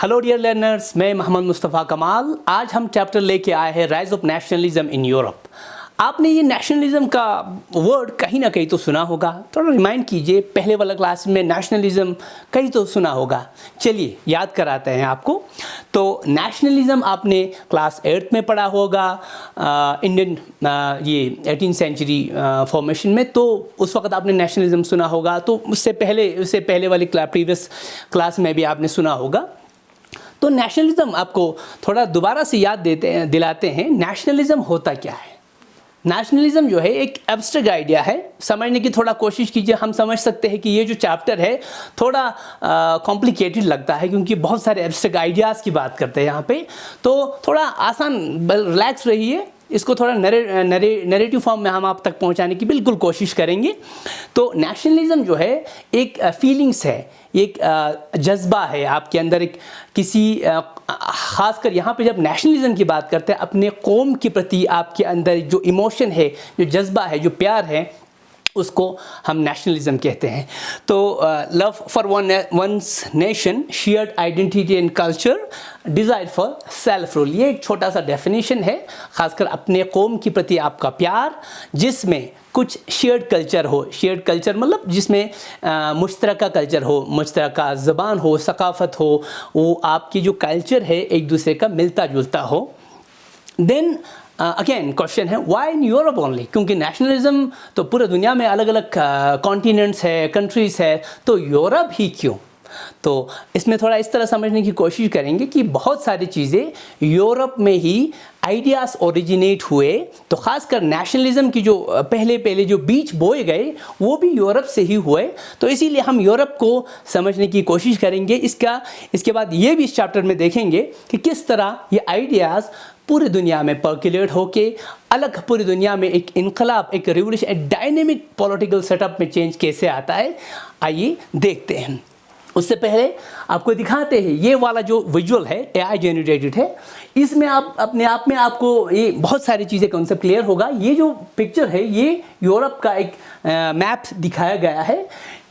Hello dear learners, मैं मोहम्मद मुस्तफ़ा कमाल। आज हम चैप्टर लेके आए हैं rise of nationalism in Europe. आपने ये नेशनलिज्म का वर्ड कहीं ना कहीं तो सुना होगा, थोड़ा रिमाइंड कीजिए। पहले वाला क्लास में नेशनलिज्म कहीं तो सुना होगा। चलिए याद कराते हैं आपको। तो नेशनलिज्म आपने क्लास 8th में पढ़ा होगा, इंडियन ये 18th सेंचुरी फॉर्मेशन में। तो उस वक्त आपने नेशनलिज्म सुना होगा। तो उससे पहले वाली प्रीवियस क्लास में भी आपने सुना होगा। तो नेशनलिज्म आपको थोड़ा दोबारा से याद दिलाते हैं। नेशनलिज्म होता क्या है? नेशनलिज्म जो है एक एब्स्ट्रैक्ट आइडिया है। समझने की थोड़ा कोशिश कीजिए। हम समझ सकते हैं कि ये जो चैप्टर है थोड़ा कॉम्प्लिकेटेड लगता है, क्योंकि बहुत सारे एब्स्ट्रैक्ट आइडियाज़ की बात करते हैं यहाँ पे। तो थोड़ा आसान, रिलैक्स रहिए। इसको थोड़ा नरेटिव फॉर्म में हम आप तक पहुँचाने की बिल्कुल कोशिश करेंगे। तो नेशनलिज्म जो है एक फीलिंग्स है, एक जज्बा है आपके अंदर। एक किसी ख़ासकर यहाँ पे जब नेशनलिज्म की बात करते हैं, अपने कौम के प्रति आपके अंदर जो इमोशन है, जो जज्बा है, जो प्यार है, उसको हम नेशनलिज्म कहते हैं। तो love for one's nation, shared identity and culture, desire for self rule. ये एक छोटा सा डेफिनेशन है। ख़ासकर अपने कौम के प्रति आपका प्यार, जिसमें कुछ शेयर्ड कल्चर हो। शेयर्ड कल्चर मतलब जिसमें मुश्तरका कल्चर हो, मुश्तरका ज़बान हो, सकाफ़त हो, वो आपकी जो कल्चर है एक दूसरे का मिलता जुलता हो। देन अगेन क्वेश्चन है व्हाई इन यूरोप ओनली? क्योंकि नेशनलिज्म तो पूरे दुनिया में अलग अलग कॉन्टिनेंट्स है, कंट्रीज़ है, तो यूरोप ही क्यों? तो इसमें थोड़ा इस तरह समझने की कोशिश करेंगे कि बहुत सारी चीज़ें यूरोप में ही आइडियाज़ ओरिजिनेट हुए। तो ख़ासकर नेशनलिज्म की जो पहले जो बीज बोए गए वो भी यूरोप से ही हुए। तो इसीलिए हम यूरोप को समझने की कोशिश करेंगे। इसके बाद ये भी इस चैप्टर में देखेंगे कि किस तरह ये आइडियाज़ पूरी दुनिया में पर्कुलेट होके अलग पूरी दुनिया में एक इनकलाब, एक रिवोल्यूशन, एक डायनेमिक पॉलिटिकल सेटअप में चेंज कैसे आता है। आइए देखते हैं। उससे पहले आपको दिखाते हैं ये वाला जो विजुअल है AI जनरेटेड है। इसमें आप अपने आप में आपको ये बहुत सारी चीज़ें कॉन्सेप्ट क्लियर होगा। ये जो पिक्चर है ये यूरोप का एक मैप दिखाया गया है।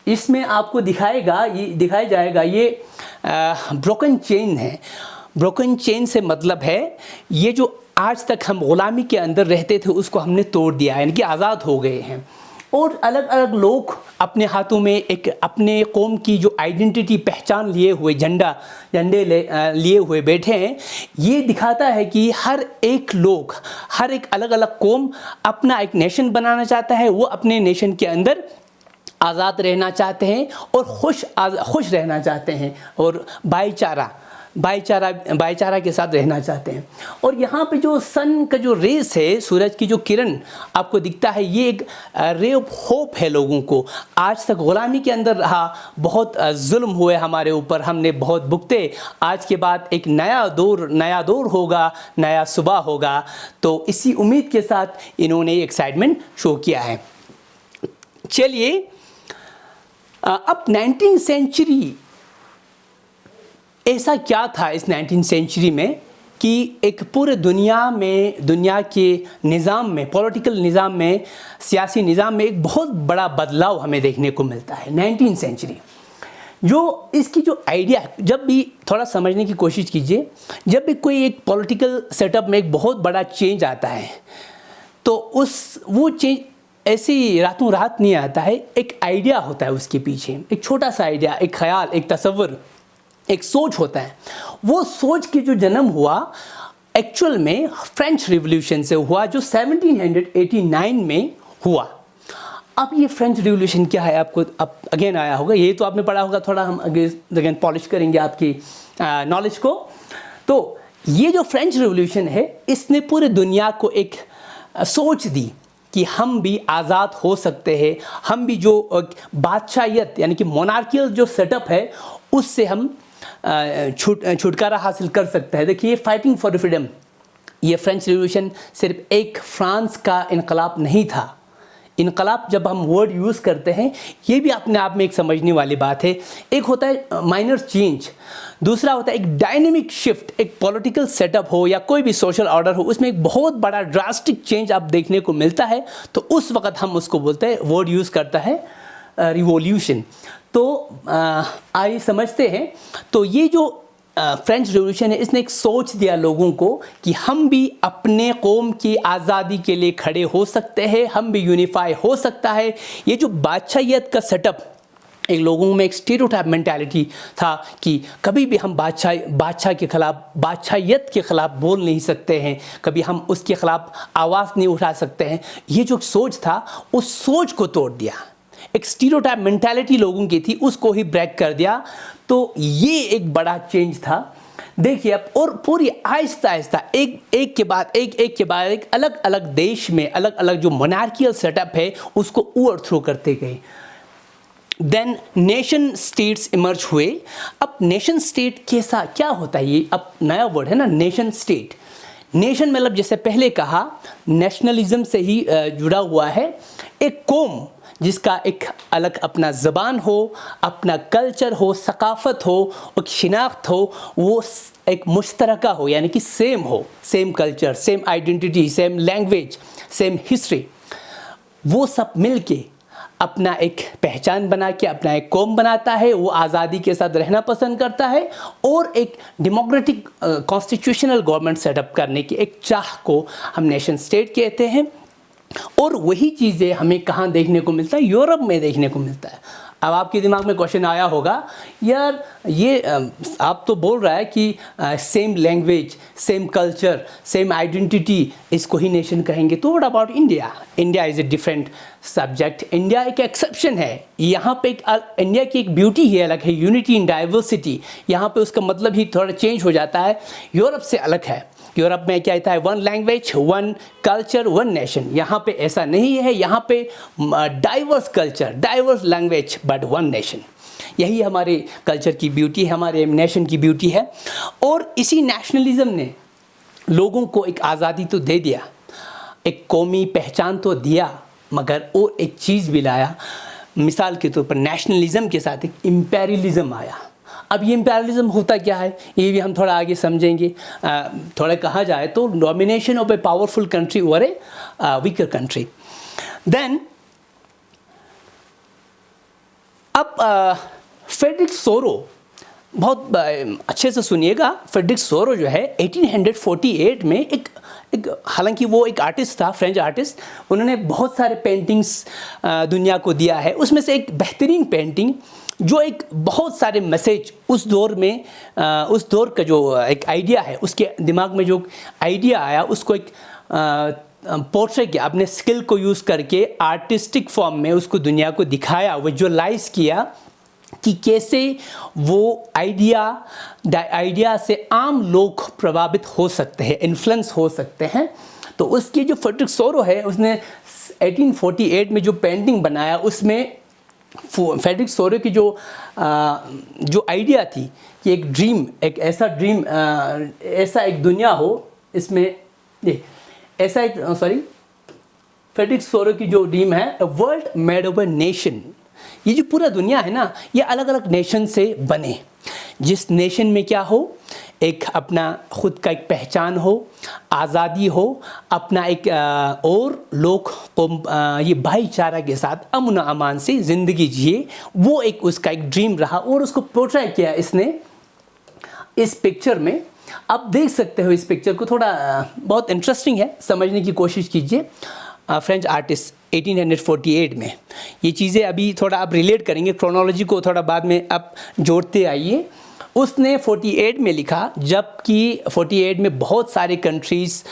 इसमें आपको दिखाया जाएगा ये ब्रोकन चेन है। ब्रोकन चेन से मतलब है ये जो आज तक हम ग़ुलामी के अंदर रहते थे उसको हमने तोड़ दिया है, यानी कि आज़ाद हो गए हैं। और अलग अलग लोग अपने हाथों में एक अपने कौम की जो आइडेंटिटी, पहचान लिए हुए, झंडे लिए हुए बैठे हैं। ये दिखाता है कि हर एक लोग, हर एक अलग अलग कौम अपना एक नेशन बनाना चाहता है। वो अपने नेशन के अंदर आज़ाद रहना चाहते हैं और खुश रहना चाहते हैं और भाईचारा के साथ रहना चाहते हैं। और यहाँ पे जो सन का जो रेस है, सूरज की जो किरण आपको दिखता है, ये एक रे ऑफ होप है लोगों को। आज तक ग़ुलामी के अंदर रहा, बहुत जुल्म हुए हमारे ऊपर, हमने बहुत भुगते। आज के बाद एक नया दौर होगा, नया सुबह होगा। तो इसी उम्मीद के साथ इन्होंने एक्साइटमेंट शो किया है। चलिए अब 19th सेंचुरी, ऐसा क्या था इस 19th सेंचुरी में कि एक पूरे दुनिया के निज़ाम में, पॉलिटिकल निज़ाम में, सियासी निज़ाम में एक बहुत बड़ा बदलाव हमें देखने को मिलता है। 19th सेंचुरी जो इसकी जो आइडिया, जब भी थोड़ा समझने की कोशिश कीजिए, जब भी कोई एक पॉलिटिकल सेटअप में एक बहुत बड़ा चेंज आता है तो वो चेंज ऐसे ही रातों रात नहीं आता है। एक आइडिया होता है उसके पीछे, एक छोटा सा आइडिया, एक ख्याल, एक तसव्वुर, एक सोच होता है। वो सोच की जो जन्म हुआ एक्चुअल में फ्रेंच रिवॉल्यूशन से हुआ, जो 1789 में हुआ। अब ये फ्रेंच रिवॉल्यूशन क्या है आपको अब अगेन आया होगा, ये तो आपने पढ़ा होगा। थोड़ा हम अगेन पॉलिश करेंगे आपकी नॉलेज को। तो ये जो फ्रेंच रिवॉल्यूशन है, इसने पूरे दुनिया को एक सोच दी कि हम भी आज़ाद हो सकते हैं। हम भी जो बादशाहियत यानी कि मोनार्कियल जो सेटअप है उससे हम छुटकारा हासिल कर सकते हैं। देखिए, फाइटिंग फॉर फ्रीडम, ये फ्रेंच रिवॉल्यूशन सिर्फ एक फ्रांस का इनकलाब नहीं था। इनकलाब जब हम वर्ड यूज़ करते हैं, ये भी अपने आप में एक समझने वाली बात है। एक होता है माइनर चेंज, दूसरा होता है एक डायनेमिक शिफ्ट। एक पॉलिटिकल सेटअप हो या कोई भी सोशल ऑर्डर हो, उसमें एक बहुत बड़ा ड्रास्टिक चेंज आप देखने को मिलता है, तो उस वक्त हम उसको बोलते हैं, वर्ड यूज़ करता है रिवॉल्यूशन। तो आइए समझते हैं। तो ये जो फ्रेंच रिवॉल्यूशन है, इसने एक सोच दिया लोगों को कि हम भी अपने कौम की आज़ादी के लिए खड़े हो सकते हैं, हम भी यूनिफाई हो सकता है। ये जो बादशाहियत का सेटअप, एक लोगों में एक स्टीरियोटाइप मेंटालिटी था कि कभी भी हम बादशाह के ख़िलाफ़, बादशाहियत के ख़िलाफ़ बोल नहीं सकते हैं, कभी हम उसके ख़िलाफ़ आवाज़ नहीं उठा सकते हैं। ये जो सोच था, उस सोच को तोड़ दिया। एक स्टीरियोटाइप मेंटालिटी लोगों की थी, उसको ही ब्रेक कर दिया। तो ये एक बड़ा चेंज था। देखिए अब, और पूरी आहिस्ता आहिस्ता एक के बाद एक अलग अलग देश में अलग अलग जो मोनार्कियल सेटअप है उसको ओवरथ्रो करते गए। देन नेशन स्टेट्स इमर्ज हुए। अब नेशन स्टेट कैसा क्या होता है, ये अब नया वर्ड है ना, नेशन स्टेट। नेशन मतलब जैसे पहले कहा, नेशनलिज्म से ही जुड़ा हुआ है। एक कौम जिसका एक अलग अपना ज़बान हो, अपना कल्चर हो, सकाफ़त हो, एक शिनाख्त हो, वो एक मुश्तरका हो, यानी कि सेम हो, same culture, same identity, same language, same history, वो सब मिल के अपना एक पहचान बना के अपना एक कौम बनाता है। वो आज़ादी के साथ रहना पसंद करता है और एक डेमोक्रेटिक कॉन्स्टिट्यूशनल गवर्नमेंट सेटअप करने की एक चाह को हम नेशन स्टेट कहते हैं। और वही चीज़ें हमें कहाँ देखने को मिलता है, यूरोप में देखने को मिलता है। अब आपके दिमाग में क्वेश्चन आया होगा, यार ये आप तो बोल रहा है कि same language, same culture, same identity, इसको ही नेशन कहेंगे, तो what about India? India is a different subject. India एक एक्सेप्शन है। यहाँ पे इंडिया की एक ब्यूटी ही अलग है, यूनिटी इन डाइवर्सिटी। यहाँ पे उसका मतलब ही थोड़ा चेंज हो जाता है, यूरोप से अलग है। यूरोप में क्या कहता है, one language, one culture, one nation. यहाँ पे ऐसा नहीं है, यहाँ पे diverse culture, diverse language, but one nation. यही हमारे कल्चर की ब्यूटी है, हमारे नेशन की ब्यूटी है। और इसी नेशनलिज्म ने लोगों को एक आज़ादी तो दे दिया, एक कौमी पहचान तो दिया, मगर वो एक चीज़ भी लाया। मिसाल के तौर पर नेशनलिज्म के साथ एक इम्पेरियलिज्म आया। अब ये इम्पेरियलिज्म होता क्या है, ये भी हम थोड़ा आगे समझेंगे। थोड़ा कहा जाए तो domination of a powerful country over a weaker country. Then अब फ्रेडरिक सोरो, बहुत अच्छे से सुनिएगा। फ्रेडरिक सोरो जो है 1848 में एक हालांकि वो एक आर्टिस्ट था, फ्रेंच आर्टिस्ट। उन्होंने बहुत सारे पेंटिंग्स दुनिया को दिया है। उसमें से एक बेहतरीन पेंटिंग जो एक बहुत सारे मैसेज उस दौर में, उस दौर का जो एक आइडिया है, उसके दिमाग में जो आइडिया आया, उसको एक पोर्ट्रेट किया, अपने स्किल को यूज़ करके आर्टिस्टिक फॉर्म में उसको दुनिया को दिखाया, विजुअलाइज किया कि कैसे वो आइडिया से आम लोग प्रभावित हो सकते हैं, इन्फ्लुएंस हो सकते हैं। तो उसकी जो फ्रेडरिक सोरो है, उसने 1848 में जो पेंटिंग बनाया, उसमें फ्रेडरिक सोरो की जो आइडिया थी कि एक ड्रीम, एक ऐसा ड्रीम, ऐसा एक दुनिया हो, इसमें ये ऐसा एक फ्रेडरिक सोरो की जो ड्रीम है, a world made of a nation. ये जो पूरा दुनिया है ना, ये अलग अलग नेशन से बने, जिस नेशन में क्या हो, एक अपना ख़ुद का एक पहचान हो, आज़ादी हो, अपना एक और लोग को ये भाईचारा के साथ अमन अमान से ज़िंदगी जिए। वो एक उसका एक ड्रीम रहा और उसको पोर्ट्रेट किया इसने इस पिक्चर में। आप देख सकते हो इस पिक्चर को, थोड़ा बहुत इंटरेस्टिंग है, समझने की कोशिश कीजिए। फ्रेंच आर्टिस्ट 1848 में ये चीज़ें अभी थोड़ा आप रिलेट करेंगे, क्रोनोलॉजी को थोड़ा बाद में आप जोड़ते आइए। उसने 48 में लिखा, जबकि 48 में बहुत सारे कंट्रीज़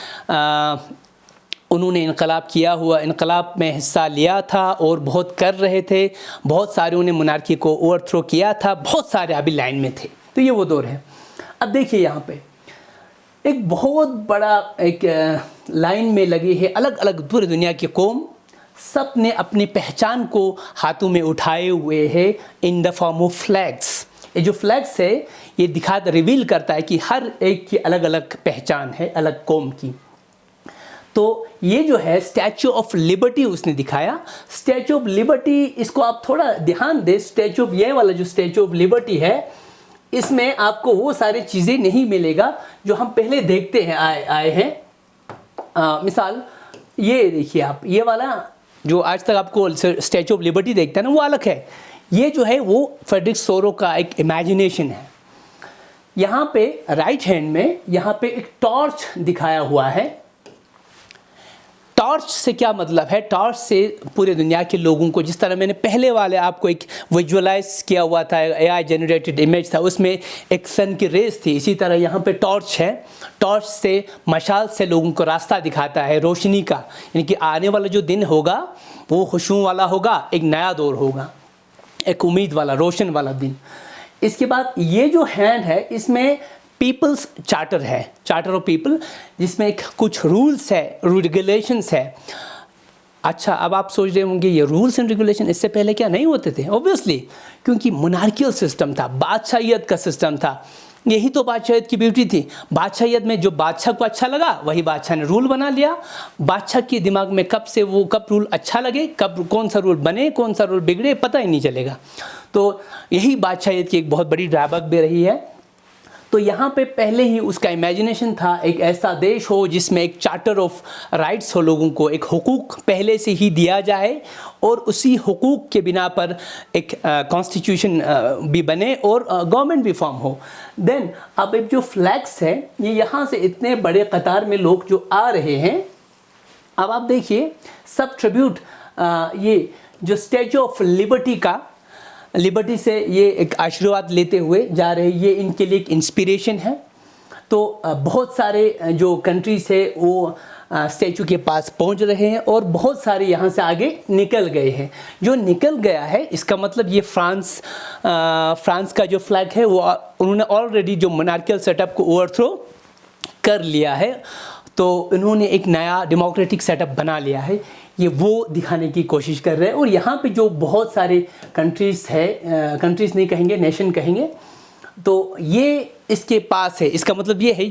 उन्होंने इनकलाब में हिस्सा लिया था और बहुत कर रहे थे। बहुत सारे उन्हें मोनार्की को ओवरथ्रो किया था, बहुत सारे अभी लाइन में थे। तो ये वो दौर है। अब देखिए यहाँ पे एक बहुत बड़ा एक लाइन में लगी है अलग अलग पूरी दुनिया की कौम, सब ने अपनी पहचान को हाथों में उठाए हुए हैं in the form of flags. ये जो फ्लैग्स है, ये रिवील करता है कि हर एक की अलग अलग पहचान है, अलग कौम की। तो ये जो है स्टैचू ऑफ लिबर्टी उसने दिखाया। स्टैचू ऑफ लिबर्टी, इसको आप थोड़ा ध्यान दें। स्टैचू ऑफ, ये वाला जो स्टैचू ऑफ लिबर्टी है, इसमें आपको वो सारी चीज़ें नहीं मिलेगा जो हम पहले देखते हैं आए हैं। मिसाल ये देखिए आप, ये वाला जो आज तक आपको स्टैचू ऑफ लिबर्टी देखते हैं ना, वो अलग है। ये जो है वो फ्रेडरिक सोरो का एक इमेजिनेशन है। यहाँ पे राइट हैंड में यहाँ पे एक टॉर्च दिखाया हुआ है। टॉर्च से क्या मतलब है? टॉर्च से पूरे दुनिया के लोगों को, जिस तरह मैंने पहले वाले आपको एक विजुअलाइज किया हुआ था, AI जनरेटेड इमेज था, उसमें एक सन की रेस थी, इसी तरह यहाँ पे टॉर्च है। टॉर्च से, मशाल से लोगों को रास्ता दिखाता है रोशनी का, यानी कि आने वाला जो दिन होगा वो खुशियों वाला होगा, एक नया दौर होगा, एक उम्मीद वाला, रोशन वाला दिन। इसके बाद ये जो हैंड है इसमें पीपल्स चार्टर है, चार्टर ऑफ पीपल, जिसमें एक कुछ रूल्स है, रेगुलेशंस है। अच्छा, अब आप सोच रहे होंगे ये रूल्स एंड रेगुलेशन इससे पहले क्या नहीं होते थे? ऑब्वियसली, क्योंकि मोनार्कियल सिस्टम था, बादशाहियत का सिस्टम था। यही तो बादशाहियत की ब्यूटी थी। बादशाहियत में जो बादशाह को अच्छा लगा वही बादशाह ने रूल बना लिया। बादशाह के दिमाग में कब रूल अच्छा लगे, कब कौन सा रूल बने, कौन सा रूल बिगड़े, पता ही नहीं चलेगा। तो यही बादशाहियत की एक बहुत बड़ी ड्रॉबैक भी रही है। तो यहाँ पे पहले ही उसका इमेजिनेशन था एक ऐसा देश हो जिसमें एक चार्टर ऑफ राइट्स हो, लोगों को एक हुकूक पहले से ही दिया जाए और उसी हुकूक के बिना पर एक कॉन्स्टिट्यूशन भी बने और गवर्नमेंट भी फॉर्म हो। देन अब एक जो फ्लैग्स है, ये यहाँ से इतने बड़े कतार में लोग जो आ रहे हैं, अब आप देखिए सब ट्रिब्यूट, ये जो स्टैचू ऑफ लिबर्टी से ये एक आशीर्वाद लेते हुए जा रहे हैं, ये इनके लिए एक इंस्पिरेशन है। तो बहुत सारे जो कंट्रीज है वो स्टैचू के पास पहुंच रहे हैं और बहुत सारे यहाँ से आगे निकल गए हैं। जो निकल गया है इसका मतलब ये फ्रांस का जो फ्लैग है वो उन्होंने ऑलरेडी जो मोनार्कियल सेटअप को ओवरथ्रो कर लिया है, तो इन्होंने एक नया डेमोक्रेटिक सेटअप बना लिया है। ये वो दिखाने की कोशिश कर रहे हैं। और यहाँ पे जो बहुत सारे कंट्रीज़ है, कंट्रीज़ नहीं कहेंगे, नेशन कहेंगे, तो ये इसके पास है। इसका मतलब ये है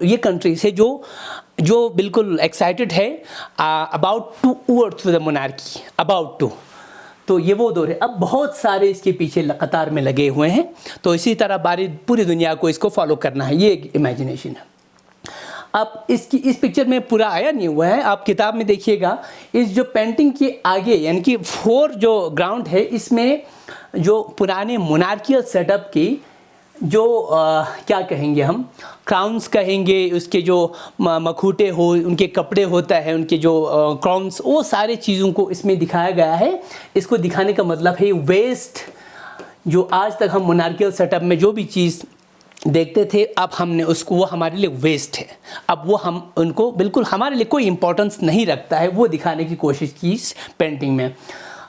ये कंट्रीज है जो बिल्कुल एक्साइटेड है about to overthrow the monarchy, about to. तो ये वो दौर है। अब बहुत सारे इसके पीछे कतार में लगे हुए हैं। तो इसी तरह पूरी दुनिया को इसको फॉलो करना है, ये एक इमेजिनेशन है। अब इस पिक्चर में पूरा आया नहीं हुआ है, आप किताब में देखिएगा। इस जो पेंटिंग के आगे यानी कि 4 जो ग्राउंड है, इसमें जो पुराने मोनार्कियल सेटअप की जो क्या कहेंगे हम, क्राउन्स कहेंगे, उसके जो मखूटे हो, उनके कपड़े होता है, उनके जो क्राउन्स, वो सारे चीज़ों को इसमें दिखाया गया है। इसको दिखाने का मतलब है वेस्ट, जो आज तक हम मोनार्कियल सेटअप में जो भी चीज़ देखते थे, अब हमने उसको, वो हमारे लिए वेस्ट है। अब वो हम उनको बिल्कुल हमारे लिए कोई इंपॉर्टेंस नहीं रखता है, वो दिखाने की कोशिश की इस पेंटिंग में।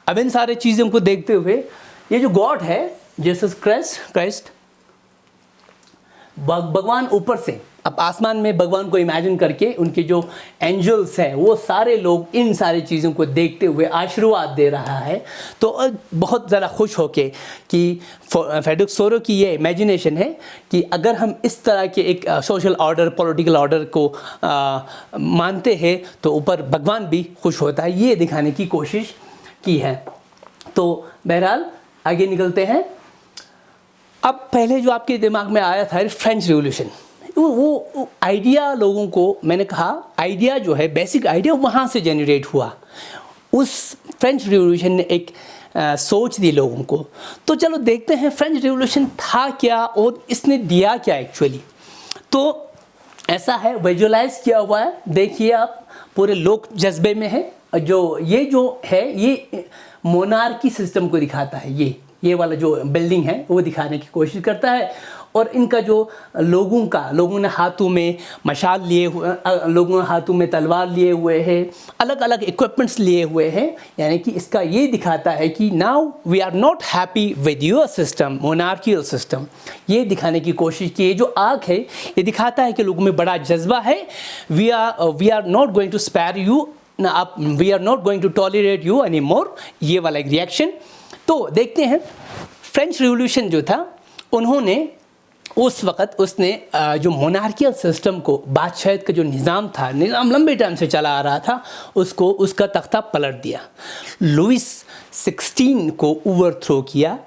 अब इन सारे चीज़ों को देखते हुए ये जो गॉड है, जीसस क्राइस्ट, भगवान ऊपर से, अब आसमान में भगवान को इमेजिन करके उनके जो एंजल्स हैं वो सारे लोग इन सारी चीज़ों को देखते हुए आशीर्वाद दे रहा है। तो बहुत ज़्यादा खुश होके कि फ्रेडरिक सोरो की ये इमेजिनेशन है कि अगर हम इस तरह के एक सोशल ऑर्डर, पॉलिटिकल ऑर्डर को मानते हैं तो ऊपर भगवान भी खुश होता है, ये दिखाने की कोशिश की है। तो बहरहाल आगे निकलते हैं। अब पहले जो आपके दिमाग में आया था फ्रेंच रिवॉल्यूशन, वो आइडिया लोगों को, मैंने कहा आइडिया जो है, बेसिक आइडिया वहाँ से जनरेट हुआ। उस फ्रेंच रिवॉल्यूशन ने एक सोच दी लोगों को। तो चलो देखते हैं फ्रेंच रिवॉल्यूशन था क्या और इसने दिया क्या एक्चुअली। तो ऐसा है, विजुअलाइज किया हुआ है, देखिए आप, पूरे लोक जज्बे में है। जो है ये मोनार्की सिस्टम को दिखाता है। ये वाला जो बिल्डिंग है वो दिखाने की कोशिश करता है। और इनका जो लोगों ने हाथों में मशाल लिए हुए, लोगों ने हाथों में तलवार लिए हुए हैं, अलग अलग इक्विपमेंट्स लिए हुए हैं। यानी कि इसका ये दिखाता है कि now we are not happy with your system, monarchial system. ये दिखाने की कोशिश की। जो आग है ये दिखाता है कि लोगों में बड़ा जज्बा है। We are not going to spare you, we are not going to tolerate you any more, ये वाला एक रिएक्शन। तो देखते हैं फ्रेंच रिवॉल्यूशन जो था, उन्होंने उस वक़्त उसने जो मोनार्कियल सिस्टम को, बादशाहत का जो निज़ाम लंबे टाइम से चला आ रहा था, उसका तख्ता पलट दिया। लुइस 16 को ओवरथ्रो किया।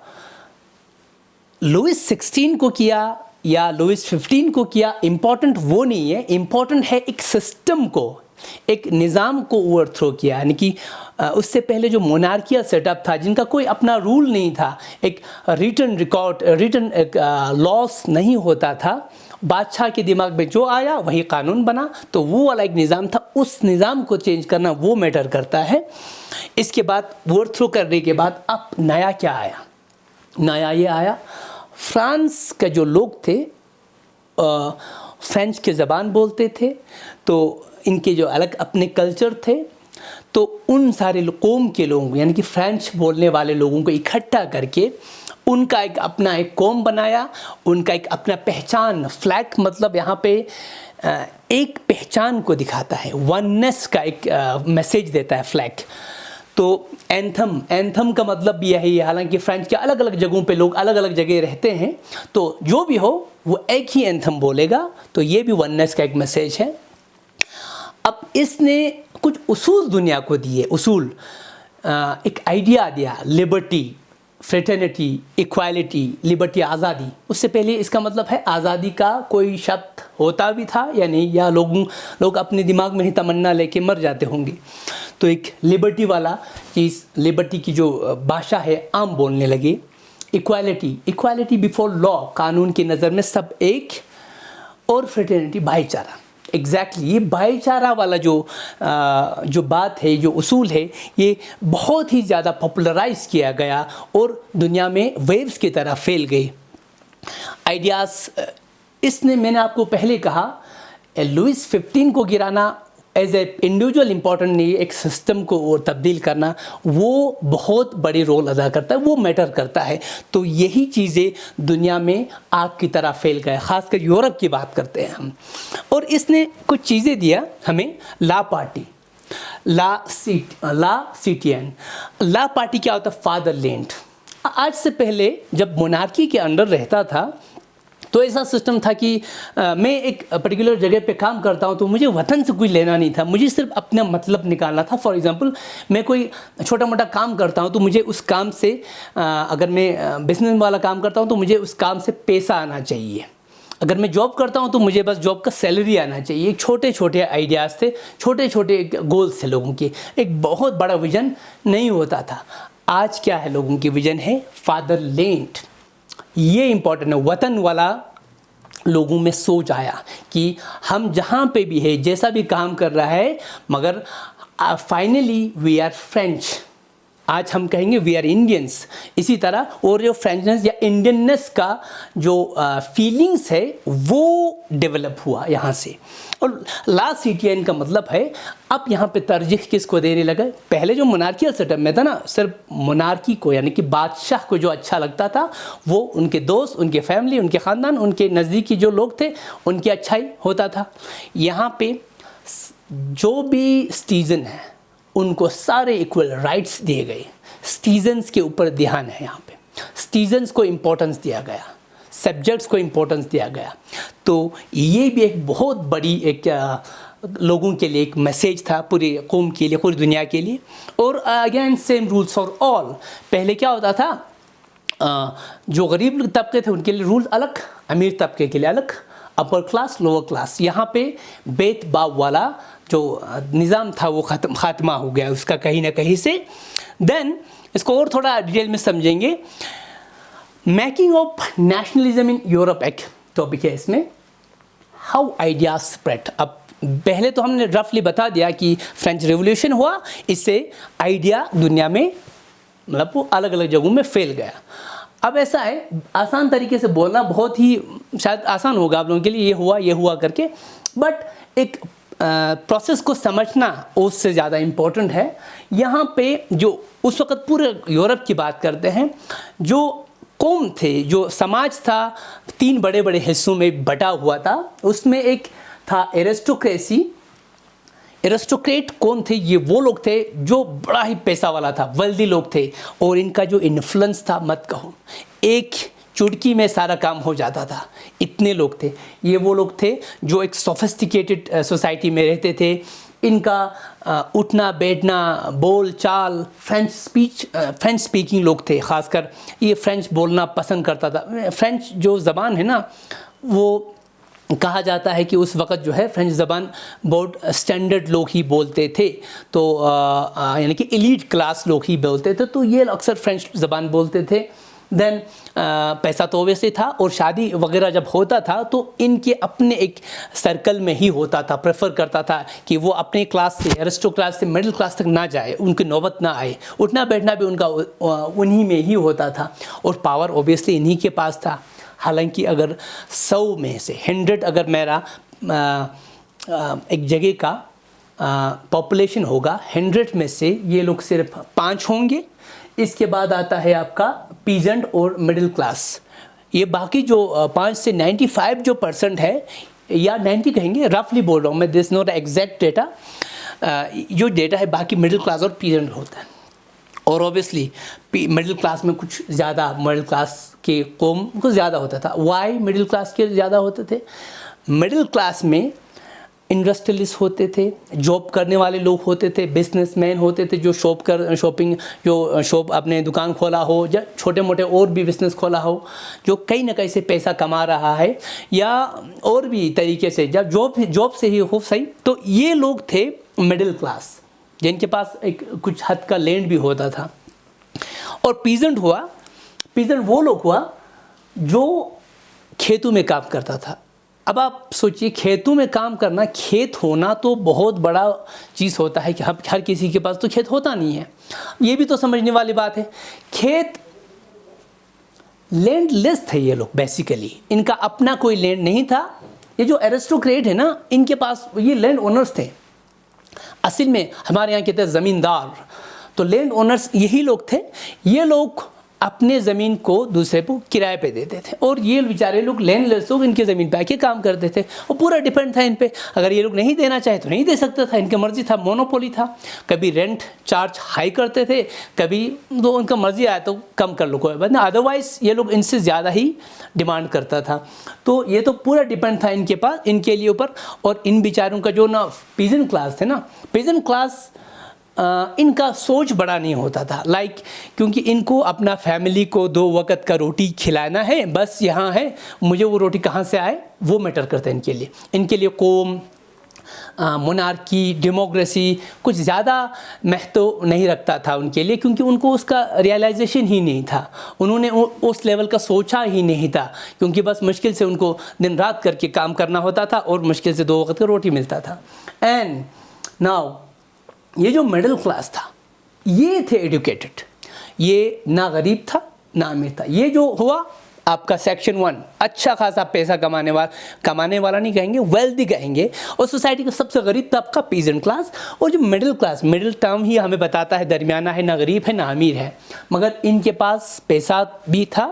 लुइस 16 को किया या लुइस 15 को किया, इम्पॉर्टेंट वो नहीं है, इम्पॉर्टेंट है एक सिस्टम को, एक निज़ाम को ओवरथ्रो किया, यानी कि उससे पहले जो मोनार्कियल सेटअप था, जिनका कोई अपना रूल नहीं था, एक रिटन एक लॉस नहीं होता था, बादशाह के दिमाग में जो आया वही कानून बना, तो वो वाला एक निज़ाम था। उस निज़ाम को चेंज करना वो मैटर करता है। इसके बाद ओवरथ्रो करने के बाद अब नया क्या आया? नया ये आया, फ्रांस के जो लोग थे फ्रेंच के ज़बान बोलते थे, तो इनके जो अलग अपने कल्चर थे, तो उन सारे कौम के लोगों, यानी कि फ्रेंच बोलने वाले लोगों को इकट्ठा करके उनका एक अपना एक कौम बनाया, उनका एक अपना पहचान, फ्लैग मतलब यहाँ पे एक पहचान को दिखाता है, वननेस का एक मैसेज देता है फ्लैग। तो एंथम का मतलब भी यही है, हालांकि फ्रेंच के अलग अलग जगहों पे लोग अलग अलग जगह रहते हैं, तो जो भी हो वो एक ही एंथम बोलेगा, तो ये भी वननेस का एक मैसेज है। अब इसने कुछ उसूल दुनिया को दिए, एक आइडिया दिया, लिबर्टी, फ्रेटर्निटी, इक्वालिटी, लिबर्टी, आज़ादी। उससे पहले इसका मतलब है आज़ादी का कोई शब्द होता भी था या नहीं, या लोग अपने दिमाग में ही तमन्ना लेके मर जाते होंगे। तो एक लिबर्टी वाला चीज़, लिबर्टी की जो भाषा है आम बोलने लगे। इक्वालिटी बिफोर लॉ, कानून की नज़र में सब एक, और फ्रेटर्निटी, भाईचारा। एग्जैक्टली ये भाईचारा वाला जो बात है, जो उसूल है, ये बहुत ही ज़्यादा पॉपुलराइज किया गया और दुनिया में वेव्स की तरह फैल गई आइडियाज़। इसने, मैंने आपको पहले कहा, लुइस 15 को गिराना एज ए इंडिविजुअल इम्पॉर्टेंट नहीं, एक सिस्टम को और तब्दील करना वो बहुत बड़ी रोल अदा करता है, वो मैटर करता है। तो यही चीज़ें दुनिया में आग की तरह फैल गए, ख़ासकर यूरोप की बात करते हैं हम। और इसने कुछ चीज़ें दिया हमें, ला पार्टी, ला सिटियन। ला पार्टी क्या होता है? फादरलैंड। आज से पहले जब मोनार्की के अंडर रहता था, तो ऐसा सिस्टम था कि मैं एक पर्टिकुलर जगह पे काम करता हूँ, तो मुझे वतन से कुछ लेना नहीं था, मुझे सिर्फ अपना मतलब निकालना था। फॉर एग्जांपल, मैं कोई छोटा मोटा काम करता हूँ, तो मुझे उस काम से, अगर मैं बिजनेस वाला काम करता हूँ, तो मुझे उस काम से पैसा आना चाहिए। अगर मैं जॉब करता हूँ, तो मुझे बस जॉब का सैलरी आना चाहिए। छोटे छोटे आइडियाज़ थे, छोटे छोटे गोल्स थे लोगों के, एक बहुत बड़ा विजन नहीं होता था। आज क्या है? लोगों की विजन है फादरलैंड। ये इम्पॉर्टेंट है, वतन वाला लोगों में सोच आया कि हम जहाँ पे भी है, जैसा भी काम कर रहा है, मगर फाइनली वी आर फ्रेंच। आज हम कहेंगे वी आर इंडियंस। इसी तरह, और जो फ्रेंचनेस या इंडियननेस का जो फीलिंग्स है वो डेवलप हुआ यहाँ से। और ला सिटियन का मतलब है, अब यहाँ पे तरजीह किसको देने लगा? पहले जो मोनार्कियल सेटअप में था ना, सिर्फ मोनार्की को, यानी कि बादशाह को जो अच्छा लगता था, वो उनके दोस्त, उनके फैमिली, उनके ख़ानदान, उनके नज़दीकी जो लोग थे, उनकी अच्छाई होता था। यहाँ पे जो भी सिटीज़न है, उनको सारे इक्वल राइट्स दिए गए। सिटीजन्स के ऊपर ध्यान है यहाँ पे, सिटीजन्स को इम्पोर्टेंस दिया गया, सब्जेक्ट्स को इम्पोर्टेंस दिया गया। तो ये भी एक बहुत बड़ी एक लोगों के लिए एक मैसेज था, पूरी कौम के लिए, पूरी दुनिया के लिए। और again same rules for all. पहले क्या होता था, जो गरीब तबके थे उनके लिए रूल्स अलग, अमीर तबके के लिए अलग, अपर क्लास, लोअर क्लास। यहाँ पे भेदभाव वाला जो निज़ाम था वो ख़ात्मा हो गया उसका कहीं ना कहीं से। देन इसको और थोड़ा डिटेल में समझेंगे। Making of nationalism in Europe एक टॉपिक है इसमें, हाउ आइडियाज स्प्रेड। अब पहले तो हमने रफली बता दिया कि फ्रेंच रेवोल्यूशन हुआ, इससे आइडिया दुनिया में मतलब वो अलग अलग जगहों में फैल गया। अब ऐसा है, आसान तरीके से बोलना बहुत ही शायद आसान होगा आप लोगों के लिए, ये हुआ करके, बट एक प्रोसेस को समझना उससे ज़्यादा इम्पोर्टेंट है। यहाँ पे जो उस वक़्त पूरे यूरोप की बात करते हैं, जो कौम थे, जो समाज था, 3 बड़े बड़े हिस्सों में बटा हुआ था। उसमें एक था एरिस्टोक्रेसी। एरिस्टोक्रेट कौन थे? ये वो लोग थे जो बड़ा ही पैसा वाला था, वेल्दी लोग थे, और इनका जो इन्फ्लुएंस था मत कहो, एक चुटकी में सारा काम हो जाता था, इतने लोग थे। ये वो लोग थे जो एक सोफिस्टिकेटेड सोसाइटी में रहते थे। इनका उठना बैठना, बोल चाल, फ्रेंच स्पीकिंग लोग थे, ख़ासकर ये फ्रेंच बोलना पसंद करता था। फ्रेंच जो ज़बान है ना, वो कहा जाता है कि उस वक़्त जो है फ्रेंच ज़बान बहुत स्टैंडर्ड लोग ही बोलते थे, तो यानी कि एलीट क्लास लोग ही बोलते थे, तो ये अक्सर फ्रेंच ज़बान बोलते थे। देन पैसा तो ओबियसली था, और शादी वगैरह जब होता था तो इनके अपने एक सर्कल में ही होता था। प्रेफर करता था कि वो अपने क्लास से, अरिस्टो क्लास से मिडिल क्लास तक ना जाए, उनकी नौबत ना आए, उठना बैठना भी उनका उन्हीं में ही होता था, और पावर ओबियसली इन्हीं के पास था। हालांकि अगर 100 में से 100 अगर मेरा एक जगह का पॉपुलेशन होगा, 100 में से ये लोग सिर्फ 5 होंगे। इसके बाद आता है आपका पीजेंट और मिडिल क्लास। ये बाकी जो 5 से 95 जो % है, या 90 कहेंगे, रफली बोल रहा हूँ मैं, दिस नॉट एग्जैक्ट डेटा, जो डेटा है बाकी मिडिल क्लास और पीजेंट होता है। और ऑब्वियसली मिडिल क्लास में कुछ ज़्यादा, मिडिल क्लास के कौम कुछ ज़्यादा होता था। वाई मिडिल क्लास के ज़्यादा होते थे? मिडिल क्लास में इंडस्ट्रियलिस्ट होते थे, जॉब करने वाले लोग होते थे, बिजनेसमैन होते थे, जो शॉप अपने दुकान खोला हो, या छोटे मोटे और भी बिज़नेस खोला हो, जो कहीं ना कहीं से पैसा कमा रहा है, या और भी तरीके से जब जॉब से ही हो सही, तो ये लोग थे मिडिल क्लास, जिनके पास एक कुछ हद का लैंड भी होता था। और पीजेंट वो लोग हुआ जो खेतों में काम करता था। अब आप सोचिए, खेतों में काम करना, खेत होना तो बहुत बड़ा चीज़ होता है कि हर किसी के पास तो खेत होता नहीं है। ये भी तो समझने वाली बात है। खेत लैंडलेस थे ये लोग, बेसिकली इनका अपना कोई लैंड नहीं था। ये जो एरिस्टोक्रेट है ना, इनके पास ये लैंड ओनर्स थे। असल में हमारे यहाँ कहते हैं ज़मींदार, तो लैंड ओनर्स यही लोग थे। ये लोग अपने ज़मीन को दूसरे को किराए पे देते थे, और ये बेचारे लोग लैंडलेस लोग इनके ज़मीन पे आके काम करते थे, और पूरा डिपेंड था इन पे। अगर ये लोग नहीं देना चाहे तो नहीं दे सकता था, इनकी मर्ज़ी था, मोनोपोली था। कभी रेंट चार्ज हाई करते थे, कभी तो उनका मर्ज़ी आया तो कम कर लो, कोई बात नहीं, अदरवाइज़ ये लोग इनसे ज़्यादा ही डिमांड करता था। तो ये तो पूरा डिपेंड था इनके पास, इनके लिए ऊपर। और इन बेचारों का जो ना पीजेंट क्लास थे ना, पीजेंट क्लास इनका सोच बड़ा नहीं होता था, क्योंकि इनको अपना फैमिली को 2 वक्त का रोटी खिलाना है, बस यहाँ है, मुझे वो रोटी कहाँ से आए वो मैटर करता है इनके लिए कौम, मोनार्की, डेमोक्रेसी कुछ ज़्यादा महत्व नहीं रखता था उनके लिए, क्योंकि उनको उसका रियलाइजेशन ही नहीं था। उन्होंने उस लेवल का सोचा ही नहीं था, क्योंकि बस मुश्किल से उनको दिन रात करके काम करना होता था, और मुश्किल से 2 वक्त का रोटी मिलता था। एंड नाउ ये जो मिडिल क्लास था, ये थे एजुकेटेड, ये ना गरीब था ना अमीर था। ये जो हुआ आपका सेक्शन 1, अच्छा खासा पैसा कमाने वाला नहीं कहेंगे, वेल्दी कहेंगे, और सोसाइटी का सबसे गरीब तबका पीजेंट क्लास। और जो मिडिल क्लास, मिडिल टर्म ही हमें बताता है दरमियाना है, ना गरीब है ना अमीर है, मगर इनके पास पैसा भी था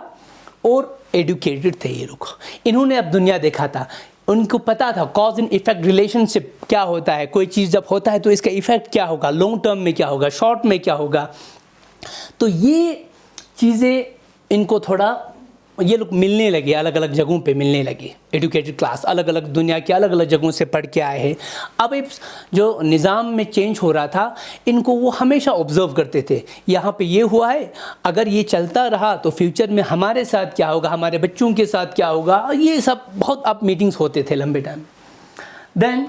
और एजुकेटेड थे ये लोग। इन्होंने अब दुनिया देखा था, उनको पता था कॉज एंड इफेक्ट रिलेशनशिप क्या होता है, कोई चीज़ जब होता है तो इसका इफेक्ट क्या होगा, लॉन्ग टर्म में क्या होगा, शॉर्ट में क्या होगा। तो ये चीज़ें इनको थोड़ा, ये लोग मिलने लगे, अलग अलग जगहों पे मिलने लगे। एजुकेटेड क्लास अलग अलग दुनिया के अलग अलग जगहों से पढ़ के आए हैं। अब जो निज़ाम में चेंज हो रहा था, इनको वो हमेशा ऑब्ज़र्व करते थे, यहाँ पे ये हुआ है, अगर ये चलता रहा तो फ्यूचर में हमारे साथ क्या होगा, हमारे बच्चों के साथ क्या होगा। ये सब बहुत अब मीटिंग्स होते थे लंबे टाइम। देन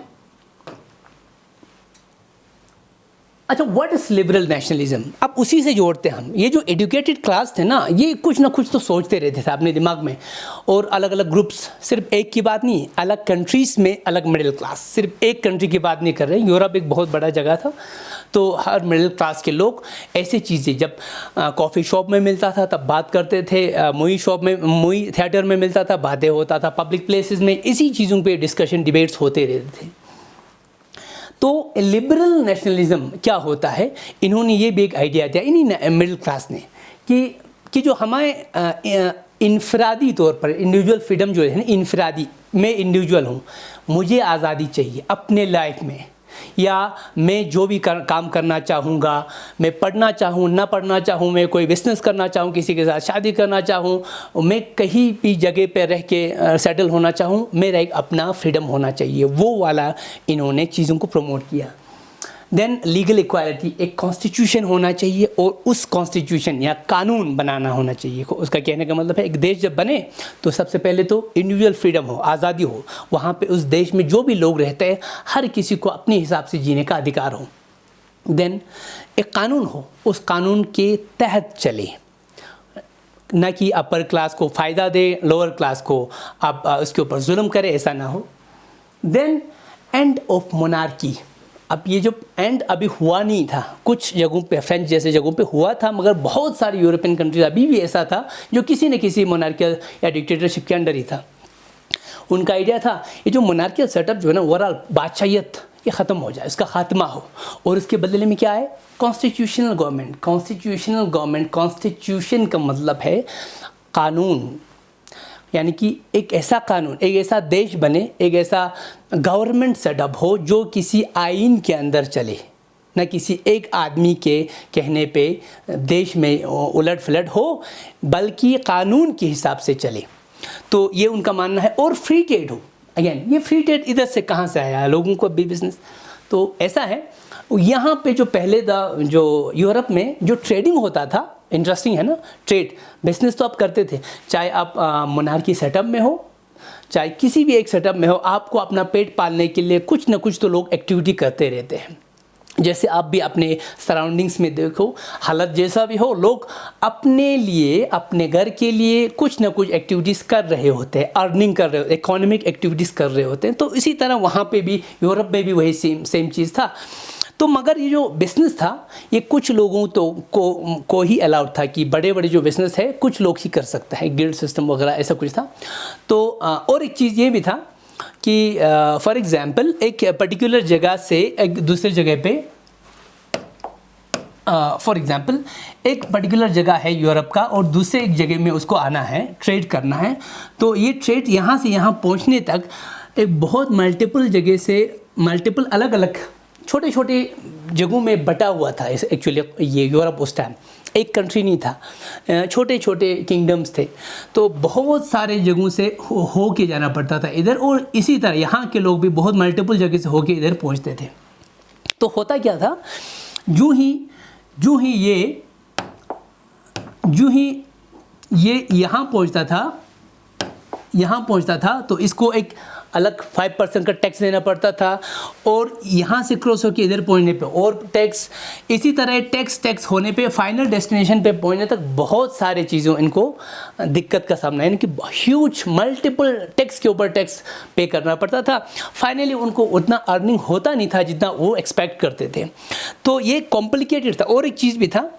अच्छा, व्हाट इज़ लिबरल नेशनलिज्म? अब उसी से जोड़ते हैं हम। ये जो एजुकेटेड क्लास थे ना, ये कुछ ना कुछ तो सोचते रहते थे अपने दिमाग में, और अलग अलग ग्रुप्स, सिर्फ एक की बात नहीं, अलग कंट्रीज़ में अलग मिडिल क्लास, सिर्फ एक कंट्री की बात नहीं कर रहे हैं। यूरोप एक बहुत बड़ा जगह था, तो हर मिडिल क्लास के लोग ऐसी चीज़ें, जब कॉफ़ी शॉप में मिलता था तब बात करते थे, मूवी थिएटर में मिलता था बातें होता था, पब्लिक प्लेसेस में इसी चीज़ों पे डिस्कशन डिबेट्स होते रहते थे। तो लिबरल नेशनलिज्म क्या होता है, इन्होंने ये भी एक आइडिया दिया इन्हीं मिडिल क्लास ने, कि जो हमारे इनफरादी तौर पर इंडिविजुअल फ्रीडम जो है ना, इनफरादी, मैं इंडिविजुअल हूँ, मुझे आज़ादी चाहिए अपने लाइफ में, या मैं जो भी काम करना चाहूँगा, मैं पढ़ना चाहूँ ना पढ़ना चाहूँ, मैं कोई बिज़नेस करना चाहूँ, किसी के साथ शादी करना चाहूँ, मैं कहीं भी जगह पे रह के सेटल होना चाहूँ, मेरा एक अपना फ्रीडम होना चाहिए, वो वाला इन्होंने चीज़ों को प्रमोट किया। देन लीगल इक्वालिटी, एक कॉन्स्टिट्यूशन होना चाहिए और उस कॉन्स्टिट्यूशन या कानून बनाना होना चाहिए। उसका कहने का मतलब है एक देश जब बने तो सबसे पहले तो इंडिविजुअल फ्रीडम हो, आज़ादी हो, वहाँ पे उस देश में जो भी लोग रहते हैं हर किसी को अपने हिसाब से जीने का अधिकार हो। देन एक कानून हो, उस कानून के तहत चले, न कि अपर क्लास को फ़ायदा दे, लोअर क्लास को आप उसके ऊपर जुल्म करे, ऐसा ना हो। Then end of monarchy. अब ये जो एंड अभी हुआ नहीं था, कुछ जगहों पे फ्रेंच जैसे जगहों पे हुआ था, मगर बहुत सारी यूरोपियन कंट्रीज अभी भी ऐसा था जो किसी न किसी मोनार्की या डिक्टेटरशिप के अंडर ही था। उनका आइडिया था ये जो मोनार्कियल सेटअप जो है ना, ओवरऑल बादशाहियत ये ख़त्म हो जाए, इसका खात्मा हो, और इसके बदले में क्या है, constitutional government. Constitutional government, constitution का मतलब है कानून, यानी कि एक ऐसा कानून, एक ऐसा देश बने, एक ऐसा गवर्नमेंट सेटअप हो जो किसी आइन के अंदर चले, न किसी एक आदमी के कहने पे देश में उलट फलट हो, बल्कि कानून के हिसाब से चले। तो ये उनका मानना है। और फ्री ट्रेड हो। अगेन ये फ्री ट्रेड इधर से कहाँ से आया, लोगों को भी बिजनेस, तो ऐसा है। यहाँ पे जो पहले जो यूरोप में जो ट्रेडिंग होता था, इंटरेस्टिंग है ना, ट्रेड बिजनेस तो आप करते थे, चाहे आप मोनार्की सेटअप में हो, चाहे किसी भी एक सेटअप में हो, आपको अपना पेट पालने के लिए कुछ ना कुछ तो लोग एक्टिविटी करते रहते हैं। जैसे आप भी अपने सराउंडिंग्स में देखो, हालत जैसा भी हो, लोग अपने लिए, अपने घर के लिए कुछ ना कुछ एक्टिविटीज़ कर रहे होते हैं, अर्निंग कर रहे होते हैं, इकोनॉमिक एक्टिविटीज़ कर रहे होते हैं। तो इसी तरह वहाँ पे भी, यूरोप में भी वही सेम चीज़ था। तो मगर ये जो बिज़नेस था ये कुछ लोगों को ही अलाउड था कि बड़े बड़े जो बिज़नेस है कुछ लोग ही कर सकते हैं, गिल्ड सिस्टम वगैरह ऐसा कुछ था। तो और एक चीज़ ये भी था कि फॉर एग्ज़ाम्पल एक पर्टिकुलर जगह से एक दूसरे जगह पे, फॉर एग्ज़ाम्पल एक पर्टिकुलर जगह है यूरोप का और दूसरे एक जगह में उसको आना है, ट्रेड करना है। तो ये ट्रेड यहाँ से यहाँ पहुँचने तक एक बहुत मल्टीपल जगह से, मल्टीपल अलग अलग छोटे छोटे जगहों में बटा हुआ था। एक्चुअली ये यूरोप उस टाइम एक कंट्री नहीं था, छोटे छोटे किंगडम्स थे। तो बहुत सारे जगहों से हो के जाना पड़ता था इधर, और इसी तरह यहाँ के लोग भी बहुत मल्टीपल जगह से होके इधर पहुँचते थे। तो होता क्या था, जो ही ये यहाँ पहुँचता था तो इसको एक अलग 5% का टैक्स देना पड़ता था, और यहाँ से क्रॉस होकर इधर पहुँचने पे और टैक्स, इसी तरह टैक्स होने पे फाइनल डेस्टिनेशन पे पहुँचने तक बहुत सारे चीज़ों इनको दिक्कत का सामना, यानी कि ह्यूज मल्टीपल टैक्स के ऊपर टैक्स पे करना पड़ता था। फाइनली उनको उतना अर्निंग होता नहीं था जितना वो एक्सपेक्ट करते थे। तो ये कॉम्प्लिकेटेड था। और एक चीज़ भी था,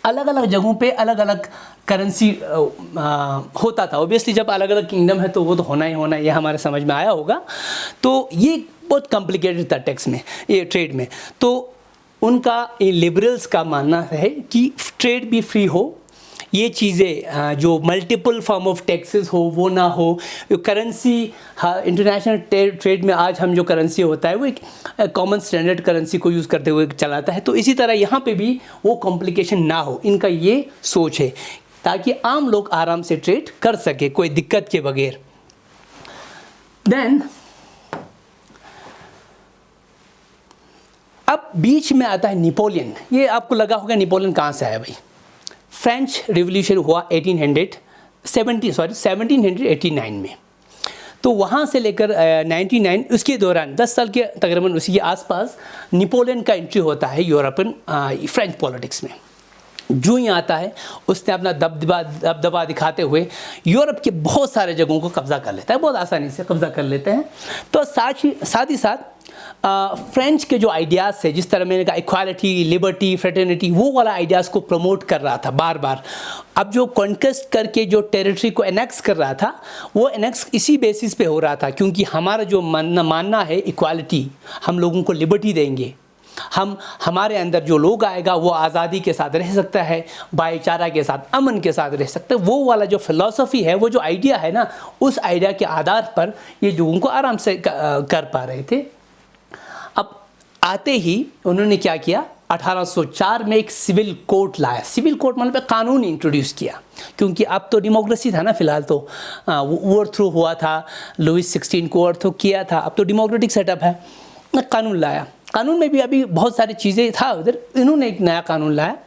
अलग अलग जगहों पे अलग अलग करेंसी होता था। ऑब्वियसली जब अलग अलग किंगडम है तो वो तो होना ही होना, ये हमारे समझ में आया होगा। तो ये बहुत कॉम्प्लिकेटेड था टैक्स में, ये ट्रेड में। तो उनका लिबरल्स का मानना है कि ट्रेड भी फ्री हो, ये चीज़ें जो मल्टीपल फॉर्म ऑफ टैक्सेस हो वो ना हो, करेंसी, हाँ इंटरनेशनल ट्रेड में आज हम जो करेंसी होता है वो एक कॉमन स्टैंडर्ड करेंसी को यूज़ करते हुए चलाता है। तो इसी तरह यहाँ पे भी वो कॉम्प्लिकेशन ना हो, इनका ये सोच है, ताकि आम लोग आराम से ट्रेड कर सके कोई दिक्कत के बगैर। देन अब बीच में आता है नेपोलियन। ये आपको लगा होगा नेपोलियन कहाँ से आया भाई। फ्रेंच रिवॉल्यूशन हुआ 1789 में। तो वहाँ से लेकर 99 उसके दौरान 10 साल के तकरीबन उसी के आसपास नेपोलियन का एंट्री होता है यूरोपियन फ्रेंच पॉलिटिक्स में। जो ही आता है उसने अपना दबदबा दिखाते हुए यूरोप के बहुत सारे जगहों को कब्ज़ा कर लेता है, बहुत आसानी से कब्ज़ा कर लेते हैं। तो साथ ही साथ फ्रेंच के जो आइडियाज़ थे, जिस तरह मैंने कहा इक्वालिटी, लिबर्टी, फ्रेटर्निटी, वो वाला आइडियाज़ को प्रमोट कर रहा था बार बार। अब जो कॉन्क्वेस्ट करके जो टेरिटरी को एनेक्स कर रहा था, वो एनेक्स इसी बेसिस पे हो रहा था, क्योंकि हमारा जो मानना है इक्वालिटी, हम लोगों को लिबर्टी देंगे, हमारे अंदर जो लोग आएगा वो आज़ादी के साथ रह सकता है, भाईचारा के साथ, अमन के साथ रह सकता है। वो वाला जो फिलॉसफी है, वो जो आइडिया है ना, उस आइडिया के आधार पर ये लोगों को आराम से कर पा रहे थे। अब आते ही उन्होंने क्या किया, 1804 में एक सिविल कोड लाया। सिविल कोड मतलब कानून इंट्रोड्यूस किया, क्योंकि अब तो डेमोक्रेसी था ना, फिलहाल तो ओवरथ्रो हुआ था, लुइस 16 को ओवरथ्रो किया था, अब तो डेमोक्रेटिक सेटअप है। कानून लाया। कानून में भी अभी बहुत सारी चीज़ें था उधर, इन्होंने एक नया कानून लाया,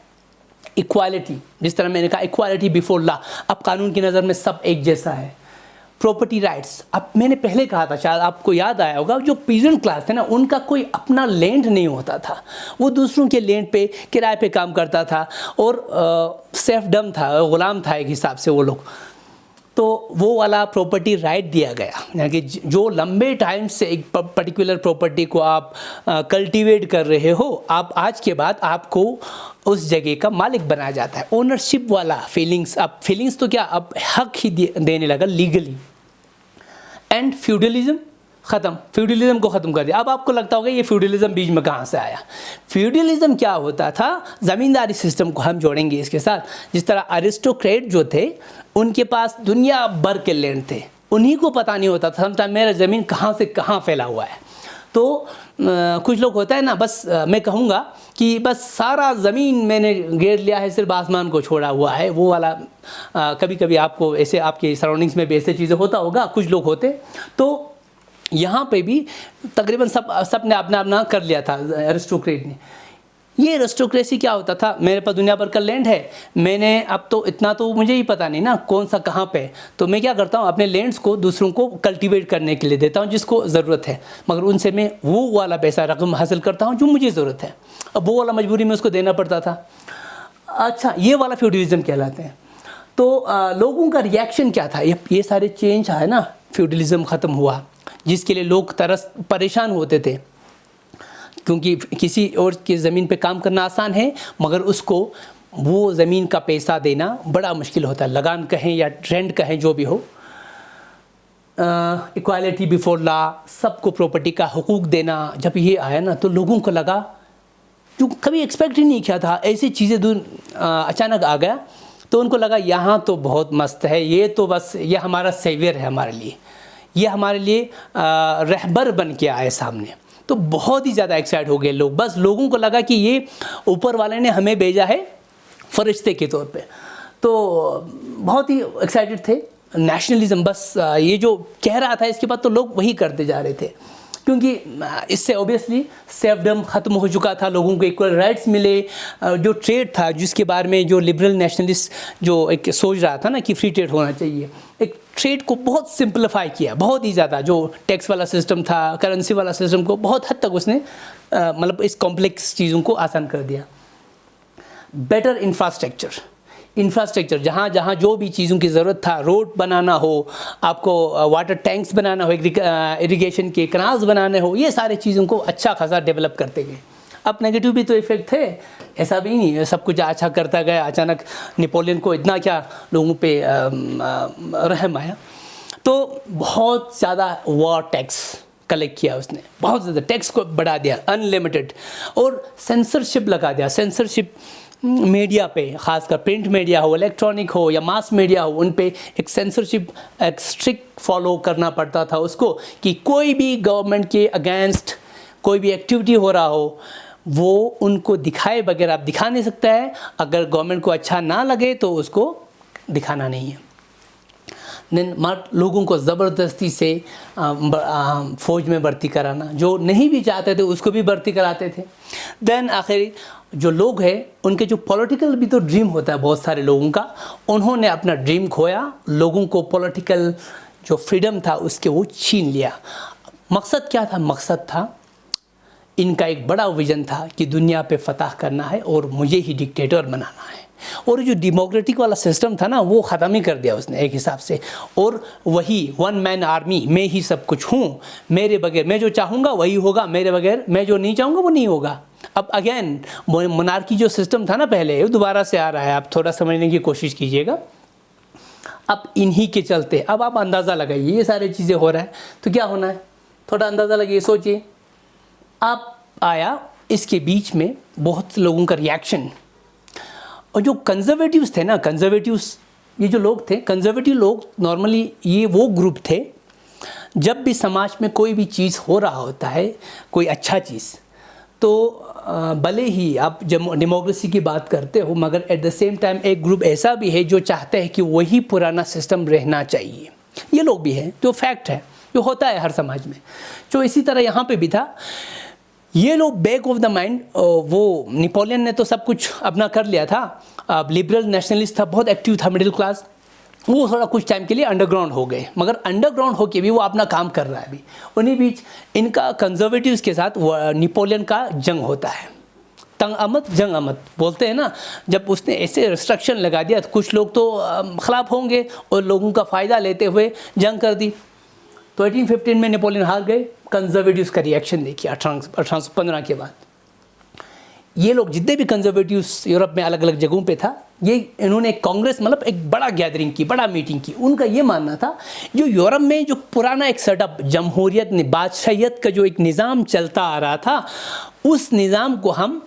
इक्वालिटी। जिस तरह मैंने कहा इक्वालिटी बिफोर लॉ, अब कानून की नज़र में सब एक जैसा है। प्रॉपर्टी राइट्स, अब मैंने पहले कहा था, शायद आपको याद आया होगा, जो पीजेंट क्लास थे ना, उनका कोई अपना लैंड नहीं होता था, वो दूसरों के लैंड पे किराए पे काम करता था और सेल्फडम था, ग़ुलाम था एक हिसाब से वो लोग। तो वो वाला प्रॉपर्टी राइट दिया गया, यानी कि जो लंबे टाइम से एक पर्टिकुलर प्रॉपर्टी को आप कल्टीवेट कर रहे हो, आप आज के बाद आपको उस जगह का मालिक बनाया जाता है। ओनरशिप वाला फीलिंग्स, अब फीलिंग्स तो क्या, अब हक ही देने लगा लीगली। एंड फ्यूडलिज्म ख़त्म, फ्यूडलिज्म को ख़त्म कर दिया। अब आपको लगता होगा ये फ्यूडलिज्म बीच में कहाँ से आया। फ्यूडलिज्म क्या होता था, ज़मींदारी सिस्टम को हम जोड़ेंगे इसके साथ। जिस तरह अरिस्टोक्रेट जो थे, उनके पास दुनिया भर के लैंड थे, उन्हीं को पता नहीं होता था समटाइम मेरा ज़मीन कहाँ से कहाँ फैला हुआ है। तो कुछ लोग होता है ना, बस मैं कहूँगा कि बस सारा ज़मीन मैंने घेर लिया है, सिर्फ आसमान को छोड़ा हुआ है, वो वाला। कभी कभी आपको ऐसे आपके सराउंडिंग्स में भी ऐसे चीज़ें होता होगा, कुछ लोग होते। तो यहाँ पे भी तकरीबन सब ने अपना अपना कर लिया था एरिस्टोक्रेट ने। ये एरिस्टोक्रेसी क्या होता था, मेरे पास दुनिया भर का लैंड है, मैंने अब तो इतना तो मुझे ही पता नहीं ना कौन सा कहाँ पे, तो मैं क्या करता हूँ, अपने लैंड्स को दूसरों को कल्टीवेट करने के लिए देता हूँ जिसको ज़रूरत है, मगर उनसे मैं वो वाला पैसा रकम हासिल करता हूँ जो मुझे ज़रूरत है। अब वो वाला मजबूरी में उसको देना पड़ता था। अच्छा, ये वाला फ्यूडलिज्म कहलाते हैं। तो लोगों का रिएक्शन क्या था, ये सारे चेंज है ना, फ्यूडलिज्म ख़त्म हुआ, जिसके लिए लोग परेशान होते थे, क्योंकि किसी और की ज़मीन पे काम करना आसान है, मगर उसको वो ज़मीन का पैसा देना बड़ा मुश्किल होता है, लगान कहें या रेंट कहें, जो भी हो। इक्वालिटी बिफोर लॉ, सबको प्रॉपर्टी का हुकूक देना, जब ये आया ना, तो लोगों को लगा, जो कभी एक्सपेक्ट ही नहीं किया था, ऐसी चीज़ें अचानक आ गया, तो उनको लगा यहाँ तो बहुत मस्त है, ये तो बस ये हमारा सेवियर है, हमारे लिए ये हमारे लिए रहबर बन के आए सामने। तो बहुत ही ज़्यादा एक्साइट हो गए लोग, बस लोगों को लगा कि ये ऊपर वाले ने हमें भेजा है फरिश्ते के तौर पे। तो बहुत ही एक्साइटेड थे। नेशनलिज्म बस ये जो कह रहा था, इसके बाद तो लोग वही करते जा रहे थे, क्योंकि इससे ऑब्वियसली सेल्फडम ख़त्म हो चुका था, लोगों को इक्वल राइट्स मिले। जो ट्रेड था, जिसके बारे में जो लिबरल नेशनलिस्ट जो एक सोच रहा था ना कि फ्री ट्रेड होना चाहिए, एक ट्रेड को बहुत सिंप्लीफाई किया, बहुत ही ज़्यादा। जो टैक्स वाला सिस्टम था, करेंसी वाला सिस्टम को बहुत हद तक उसने मतलब इस कॉम्प्लेक्स चीज़ों को आसान कर दिया। बेटर इंफ्रास्ट्रक्चर, जहाँ जहाँ जो भी चीज़ों की ज़रूरत था, रोड बनाना हो, आपको वाटर टैंक्स बनाना हो, इरिगेशन के कैनाल्स बनाने हो, ये सारे चीज़ों को अच्छा खासा डेवलप करते गए। अब नेगेटिव भी तो इफ़ेक्ट थे, ऐसा भी नहीं है सब कुछ अच्छा करता गया। अचानक नेपोलियन को इतना क्या लोगों पे रहम आया, तो बहुत ज़्यादा वॉर टैक्स कलेक्ट किया उसने, बहुत ज़्यादा टैक्स को बढ़ा दिया अनलिमिटेड, और सेंसरशिप लगा दिया। सेंसरशिप मीडिया पे, ख़ासकर प्रिंट मीडिया हो, इलेक्ट्रॉनिक हो या मास मीडिया हो, उन पे एक सेंसरशिप एक स्ट्रिक्ट फॉलो करना पड़ता था उसको, कि कोई भी गवर्नमेंट के अगेंस्ट कोई भी एक्टिविटी हो रहा हो, वो उनको दिखाए बगैर आप दिखा नहीं सकता है। अगर गवर्नमेंट को अच्छा ना लगे तो उसको दिखाना नहीं है। देन लोगों को ज़बरदस्ती से फ़ौज में भर्ती कराना, जो नहीं भी चाहते थे उसको भी भर्ती कराते थे। देन आखिर जो लोग हैं, उनके जो पॉलिटिकल भी तो ड्रीम होता है बहुत सारे लोगों का, उन्होंने अपना ड्रीम खोया, लोगों को पॉलिटिकल जो फ्रीडम था उसके वो छीन लिया। मकसद क्या था? मकसद था, इनका एक बड़ा विज़न था कि दुनिया पे फतह करना है और मुझे ही डिक्टेटर बनाना है। और जो डेमोक्रेटिक वाला सिस्टम था ना, वो ख़त्म ही कर दिया उसने एक हिसाब से। और वही वन मैन आर्मी, मैं ही सब कुछ हूँ, मेरे बगैर मैं जो चाहूँगा वही होगा, मेरे बगैर मैं जो नहीं चाहूँगा वो नहीं होगा। अब अगेन मोनार्की जो सिस्टम था ना पहले, वो दोबारा से आ रहा है, आप थोड़ा समझने की कोशिश कीजिएगा। अब इन्हीं के चलते अब आप अंदाज़ा लगाइए, ये सारी चीज़ें हो रहा है तो क्या होना है, थोड़ा अंदाज़ा लगाइए, सोचिए। आप आया इसके बीच में बहुत से लोगों का रिएक्शन, और जो कंजर्वेटिव्स थे ना, कंजर्वेटिव्स ये जो लोग थे, कंजर्वेटिव लोग नॉर्मली ये वो ग्रुप थे, जब भी समाज में कोई भी चीज़ हो रहा होता है, कोई अच्छा चीज़, तो भले ही आप जब डेमोक्रेसी की बात करते हो, मगर एट द सेम टाइम एक ग्रुप ऐसा भी है जो चाहते हैं कि वही पुराना सिस्टम रहना चाहिए। ये लोग भी हैं, जो फैक्ट है, जो होता है हर समाज में। जो इसी तरह यहाँ पे भी था। ये लोग बैक ऑफ द माइंड, वो नेपोलियन ने तो सब कुछ अपना कर लिया था, अब लिबरल नेशनलिस्ट था, बहुत एक्टिव था, मिडिल क्लास, वो थोड़ा कुछ टाइम के लिए अंडरग्राउंड हो गए, मगर अंडरग्राउंड होके भी वो अपना काम कर रहा है अभी। उन्हीं बीच इनका कंजर्वेटिव्स के साथ नेपोलियन का जंग होता है, तंग अमत जंग अमत बोलते हैं ना। जब उसने ऐसे रिस्ट्रिक्शन लगा दिया तो कुछ लोग तो खिलाफ होंगे और लोगों का फ़ायदा लेते हुए जंग कर दी। तो 1815 में नेपोलियन हार गए। कंजर्वेटिव्स का रिएक्शन देखिए 1815 के बाद। ये लोग जितने भी कंजर्वेटिव्स यूरोप में अलग अलग जगहों पे था, ये इन्होंने कांग्रेस मतलब एक बड़ा गैदरिंग की, बड़ा मीटिंग की। उनका ये मानना था जो यूरोप में जो पुराना एक सेटअप जमहूरियत बादशाहियत का जो एक निज़ाम चलता आ रहा था, उस निज़ाम को हम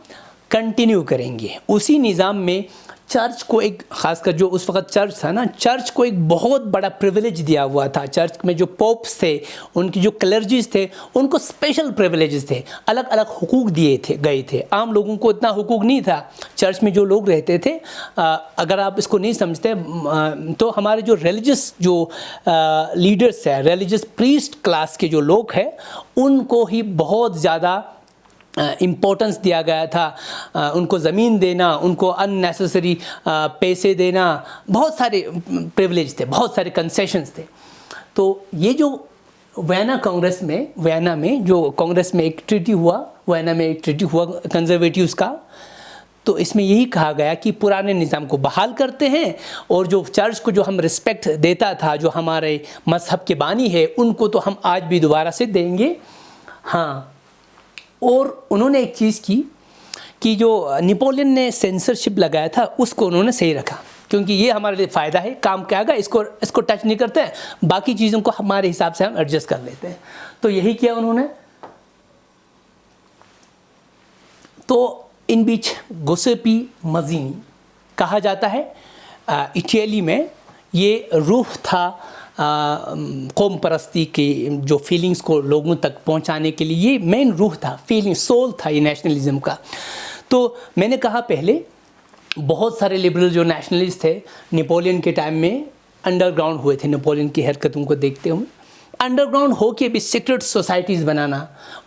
कंटिन्यू करेंगे। उसी निज़ाम में चर्च को एक, ख़ासकर जो उस वक़्त चर्च था ना, चर्च को एक बहुत बड़ा प्रिविलेज दिया हुआ था। चर्च में जो पोप्स थे, उनकी जो क्लर्जीज थे, उनको स्पेशल प्रिविलेजेस थे, अलग अलग हुकूक दिए थे गए थे। आम लोगों को इतना हुकूक नहीं था। चर्च में जो लोग रहते थे, अगर आप इसको नहीं समझते तो हमारे जो रिलीजियस जो लीडर्स हैं, रिलीजियस प्रीस्ट क्लास के जो लोग हैं, उनको ही बहुत ज़्यादा इम्पोर्टेंस दिया गया था। उनको ज़मीन देना, उनको अननेसेसरी पैसे देना, बहुत सारे प्रिविलेज थे, बहुत सारे कंसेशंस थे। तो ये जो वियना कांग्रेस में, वियना में जो कांग्रेस में एक ट्रीटी हुआ, वियना में एक ट्रीटी हुआ कंजर्वेटिव्स का, तो इसमें यही कहा गया कि पुराने निज़ाम को बहाल करते हैं और जो चर्च को जो हम रिस्पेक्ट देता था, जो हमारे मज़हब के बानी है, उनको तो हम आज भी दोबारा से देंगे। हाँ, और उन्होंने एक चीज़ की कि जो नेपोलियन ने सेंसरशिप लगाया था, उसको उन्होंने सही रखा, क्योंकि ये हमारे लिए फ़ायदा है, काम क्या आएगा, इसको टच नहीं करते हैं, बाकी चीज़ों को हमारे हिसाब से हम एडजस्ट कर लेते हैं। तो यही किया उन्होंने। तो इन बीच गुसेपी मज़ीनी कहा जाता है, इटली में ये रूह था कौम परस्ती की जो फीलिंग्स को लोगों तक पहुंचाने के लिए, ये मेन रूह था, फीलिंग, सोल था ये नेशनलिज्म का। तो मैंने कहा पहले, बहुत सारे लिबरल जो नेशनलिस्ट थे नेपोलियन के टाइम में अंडरग्राउंड हुए थे। नेपोलियन की हरकतों को देखते हुए अंडरग्राउंड होके भी सीक्रेट सोसाइटीज़ बनाना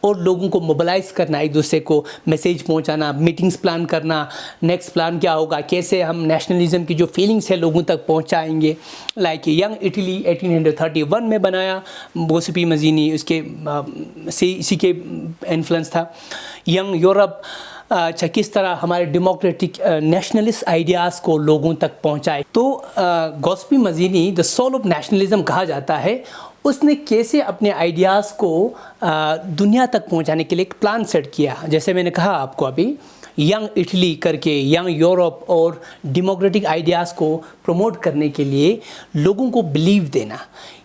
और लोगों को मोबिलाइज करना, एक दूसरे को मैसेज पहुंचाना, मीटिंग्स प्लान करना, नेक्स्ट प्लान क्या होगा, कैसे हम नेशनलिज्म की जो फीलिंग्स है लोगों तक पहुंचाएंगे। लाइक यंग इटली 1831 में बनाया गुसेपी मज़ीनी, उसके इसी के इन्फ्लुएंस था। यंग यूरोप, अच्छा किस तरह हमारे डेमोक्रेटिक नेशनलिस्ट आइडियाज़ को लोगों तक पहुंचाए। तो Giuseppe Mazzini the soul of nationalism कहा जाता है। उसने कैसे अपने आइडियाज़ को दुनिया तक पहुंचाने के लिए एक प्लान सेट किया। जैसे मैंने कहा आपको अभी, यंग इटली करके, यंग यूरोप और डेमोक्रेटिक आइडियाज़ को प्रमोट करने के लिए लोगों को बिलीव देना,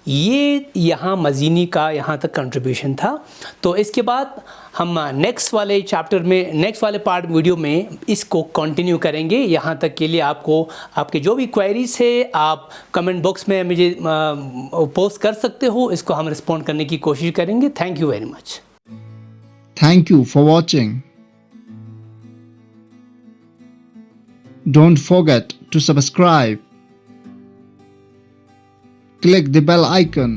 ये यहाँ मज़ीनी का यहाँ तक कंट्रीब्यूशन था। तो इसके बाद हम नेक्स्ट वाले चैप्टर में, नेक्स्ट वाले पार्ट वीडियो में इसको कंटिन्यू करेंगे। यहाँ तक के लिए आपको, आपके जो भी क्वेरीज है आप कमेंट बॉक्स में मुझे पोस्ट कर सकते हो, इसको हम रिस्पॉन्ड करने की कोशिश करेंगे। Thank you very much. Thank you for watching. Don't forget to subscribe. Click the bell icon